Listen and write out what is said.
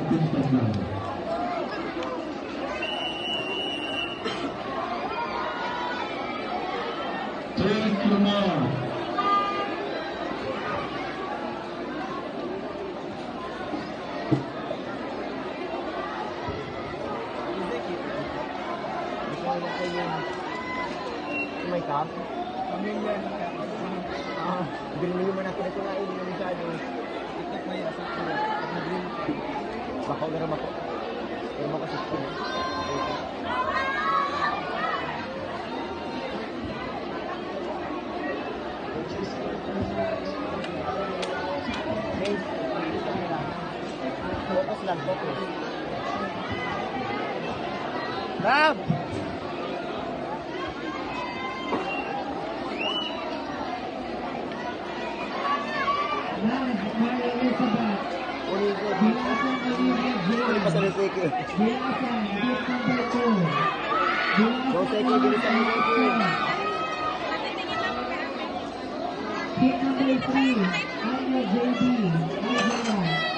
Thank you more. May cup? Pamilya ng cup. Binili mo na pinagkunain yung masyado. Ito pa yung asap ko. Bako na rin ako. Pero mo kasi school. Focus lang, focus. Rab! Maria Elizabeth. Bilasan Olivia James. Pasalutiki. Bilasan, gate number 2. Soseki, bilisan mo Soseki. Gate number 3. Anya JB. Anya.